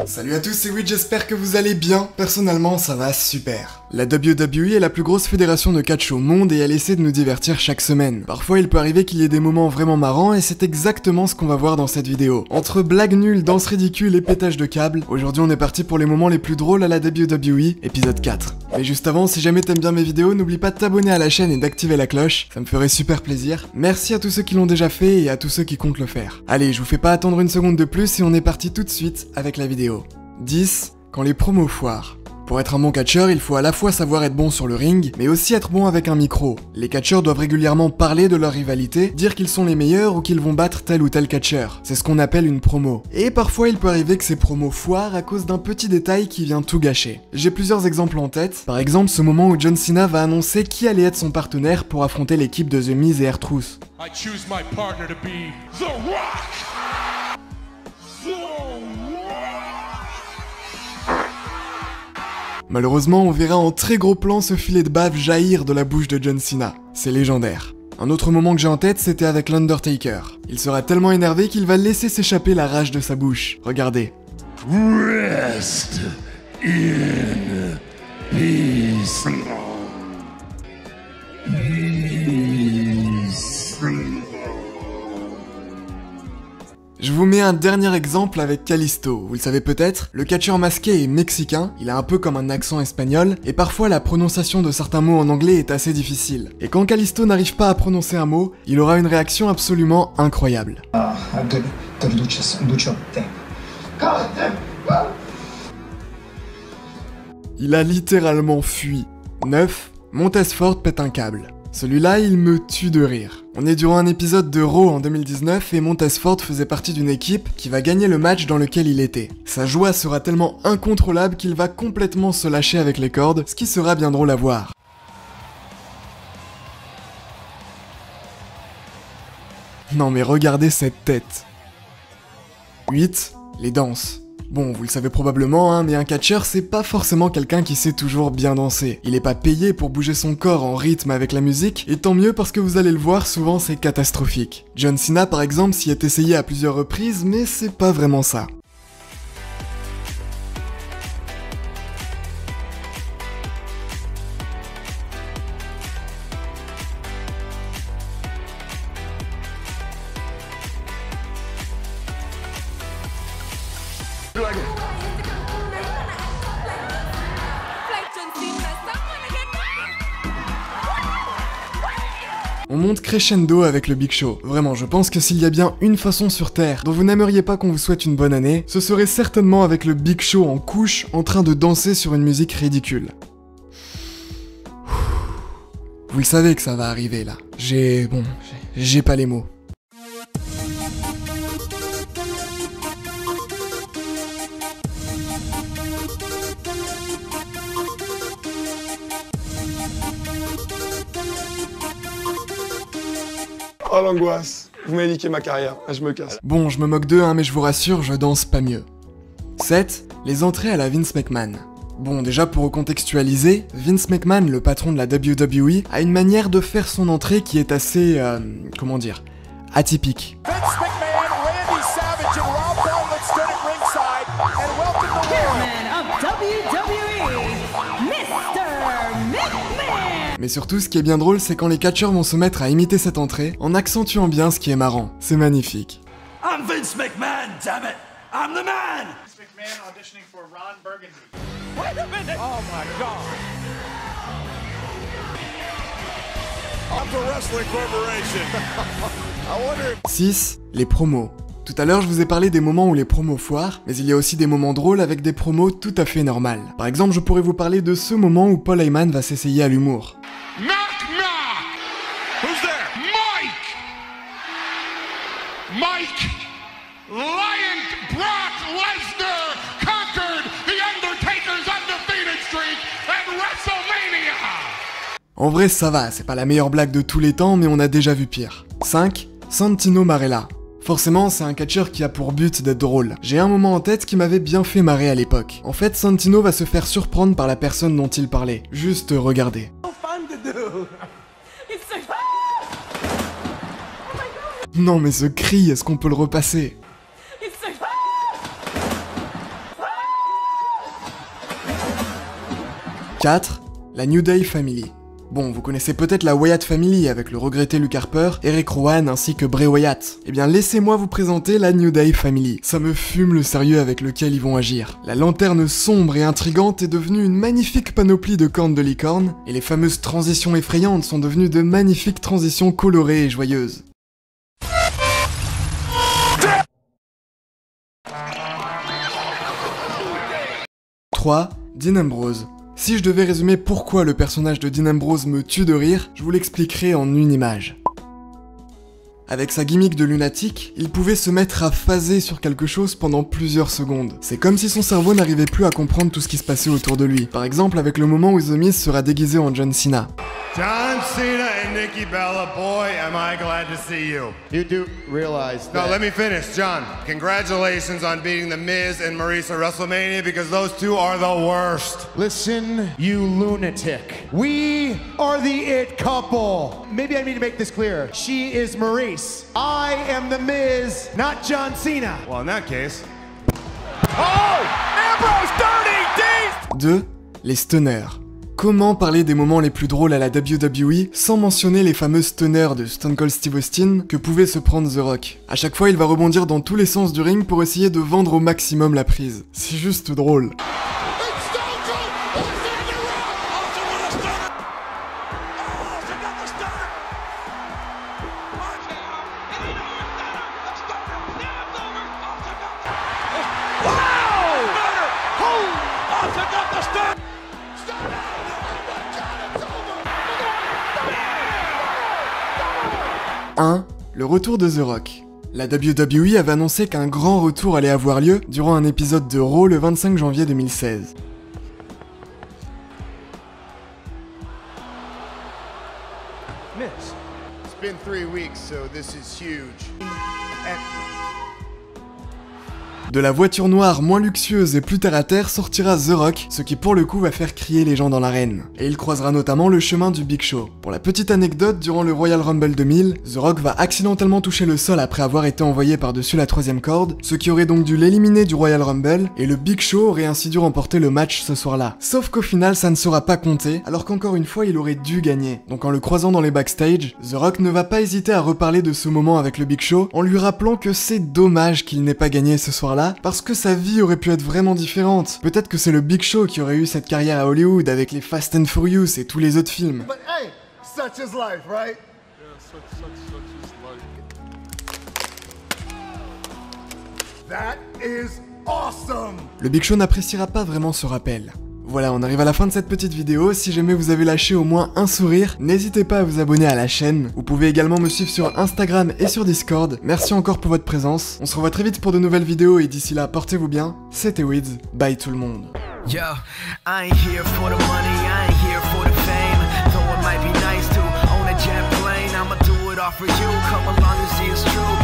Salut à tous, c'est Wid, j'espère que vous allez bien. Personnellement, ça va super. La WWE est la plus grosse fédération de catch au monde et elle essaie de nous divertir chaque semaine. Parfois, il peut arriver qu'il y ait des moments vraiment marrants et c'est exactement ce qu'on va voir dans cette vidéo. Entre blagues nulles, danses ridicules et pétage de câbles, aujourd'hui on est parti pour les moments les plus drôles à la WWE, épisode 4. Mais juste avant, si jamais t'aimes bien mes vidéos, n'oublie pas de t'abonner à la chaîne et d'activer la cloche, ça me ferait super plaisir. Merci à tous ceux qui l'ont déjà fait et à tous ceux qui comptent le faire. Allez, je vous fais pas attendre une seconde de plus et on est parti tout de suite avec la vidéo. 10. Quand les promos foirent. Pour être un bon catcheur, il faut à la fois savoir être bon sur le ring, mais aussi être bon avec un micro. Les catcheurs doivent régulièrement parler de leur rivalité, dire qu'ils sont les meilleurs ou qu'ils vont battre tel ou tel catcheur. C'est ce qu'on appelle une promo. Et parfois il peut arriver que ces promos foirent à cause d'un petit détail qui vient tout gâcher. J'ai plusieurs exemples en tête. Par exemple, ce moment où John Cena va annoncer qui allait être son partenaire pour affronter l'équipe de The Miz et R-Truth. I choose my partner to be The Rock! Malheureusement, on verra en très gros plan ce filet de bave jaillir de la bouche de John Cena. C'est légendaire. Un autre moment que j'ai en tête, c'était avec l'Undertaker. Il sera tellement énervé qu'il va laisser s'échapper la rage de sa bouche. Regardez. Rest in peace. Je vous mets un dernier exemple avec Kalisto. Vous le savez peut-être, le catcheur masqué est mexicain, il a un peu comme un accent espagnol, et parfois la prononciation de certains mots en anglais est assez difficile. Et quand Kalisto n'arrive pas à prononcer un mot, il aura une réaction absolument incroyable. Il a littéralement fui. 9. Montez-Ford pète un câble. Celui-là, il me tue de rire. On est durant un épisode de Raw en 2019 et Montez-Ford faisait partie d'une équipe qui va gagner le match dans lequel il était. Sa joie sera tellement incontrôlable qu'il va complètement se lâcher avec les cordes, ce qui sera bien drôle à voir. Non mais regardez cette tête. 8. Les danses. Bon, vous le savez probablement, hein, mais un catcheur, c'est pas forcément quelqu'un qui sait toujours bien danser. Il est pas payé pour bouger son corps en rythme avec la musique, et tant mieux parce que vous allez le voir, souvent c'est catastrophique. John Cena par exemple s'y est essayé à plusieurs reprises, mais c'est pas vraiment ça. On monte crescendo avec le Big Show. Vraiment, je pense que s'il y a bien une façon sur Terre dont vous n'aimeriez pas qu'on vous souhaite une bonne année, ce serait certainement avec le Big Show en couche en train de danser sur une musique ridicule. Vous le savez que ça va arriver là. J'ai pas les mots. Oh l'angoisse, vous m'avez niqué ma carrière, je me casse. Bon, je me moque d'eux, hein, mais je vous rassure, je danse pas mieux. 7. Les entrées à la Vince McMahon. Bon, déjà pour recontextualiser, Vince McMahon, le patron de la WWE, a une manière de faire son entrée qui est assez, comment dire, atypique. Vince McMahon, Randy Savage, and Rob Bartlett stood at ringside and welcomed the chairman of WWE, Mr. McMahon. Mais surtout, ce qui est bien drôle, c'est quand les catcheurs vont se mettre à imiter cette entrée, en accentuant bien ce qui est marrant. C'est magnifique. I'm Vince McMahon, damn it! I'm the man! Vince McMahon auditioning for Ron Burgundy. Wait a minute! Oh my God! Upper Wrestling Corporation. I wonder if 6. Les promos. Tout à l'heure, je vous ai parlé des moments où les promos foirent, mais il y a aussi des moments drôles avec des promos tout à fait normales. Par exemple, je pourrais vous parler de ce moment où Paul Heyman va s'essayer à l'humour. knock knock. Who's there? Mike. Lion Brock Lesnar conquered The Undertaker's undefeated streak at WrestleMania. En vrai, ça va, c'est pas la meilleure blague de tous les temps, mais on a déjà vu pire. 5. Santino Marella. Forcément, c'est un catcheur qui a pour but d'être drôle. J'ai un moment en tête qui m'avait bien fait marrer à l'époque. En fait, Santino va se faire surprendre par la personne dont il parlait. Juste regardez. Non mais ce cri, est-ce qu'on peut le repasser? 4. La New Day Family. Bon, vous connaissez peut-être la Wyatt Family avec le regretté Luke Harper, Eric Rowan ainsi que Bray Wyatt. Eh bien laissez-moi vous présenter la New Day Family. Ça me fume le sérieux avec lequel ils vont agir. La lanterne sombre et intrigante est devenue une magnifique panoplie de cornes de licorne, et les fameuses transitions effrayantes sont devenues de magnifiques transitions colorées et joyeuses. « 3. Dean Ambrose. Si je devais résumer pourquoi le personnage de Dean Ambrose me tue de rire, je vous l'expliquerai en une image. Avec sa gimmick de lunatique, il pouvait se mettre à phaser sur quelque chose pendant plusieurs secondes. C'est comme si son cerveau n'arrivait plus à comprendre tout ce qui se passait autour de lui. Par exemple avec le moment où The Miz sera déguisé en John Cena. John Cena and Nikki Bella, boy, am I glad to see you. You do realize that... No, let me finish, John. Congratulations on beating The Miz and Maurice at WrestleMania because those two are the worst. Listen, you lunatic. We are the it couple. Maybe I need to make this clear. She is Maurice. I am The Miz, not John Cena. Well, in that case... Oh! Ambrose, dirty D's! 2. Les stunners. Comment parler des moments les plus drôles à la WWE sans mentionner les fameux stunners de Stone Cold Steve Austin que pouvait se prendre The Rock. À chaque fois, il va rebondir dans tous les sens du ring pour essayer de vendre au maximum la prise. C'est juste drôle. Le retour de The Rock. La WWE avait annoncé qu'un grand retour allait avoir lieu durant un épisode de Raw le 25 janvier 2016. Miz. It's been 3 weeks, so this is huge. De la voiture noire moins luxueuse et plus terre à terre sortira The Rock, ce qui pour le coup va faire crier les gens dans l'arène. Et il croisera notamment le chemin du Big Show. Pour la petite anecdote, durant le Royal Rumble 2000, The Rock va accidentellement toucher le sol après avoir été envoyé par-dessus la 3ème corde, ce qui aurait donc dû l'éliminer du Royal Rumble, et le Big Show aurait ainsi dû remporter le match ce soir-là. Sauf qu'au final ça ne sera pas compté, alors qu'encore une fois il aurait dû gagner. Donc en le croisant dans les backstage, The Rock ne va pas hésiter à reparler de ce moment avec le Big Show, en lui rappelant que c'est dommage qu'il n'ait pas gagné ce soir-là, parce que sa vie aurait pu être vraiment différente. Peut-être que c'est le Big Show qui aurait eu cette carrière à Hollywood avec les Fast and Furious et tous les autres films. But hey, such is life, right? That is awesome! Le Big Show n'appréciera pas vraiment ce rappel. Voilà, on arrive à la fin de cette petite vidéo. Si jamais vous avez lâché au moins un sourire, n'hésitez pas à vous abonner à la chaîne. Vous pouvez également me suivre sur Instagram et sur Discord. Merci encore pour votre présence. On se revoit très vite pour de nouvelles vidéos et d'ici là, portez-vous bien. C'était Wiz, bye tout le monde. Yo, I ain't here for the money, I ain't here for the fame. Though it might be nice to own a jet plane, I'ma do it all for you. Come along and see it's true.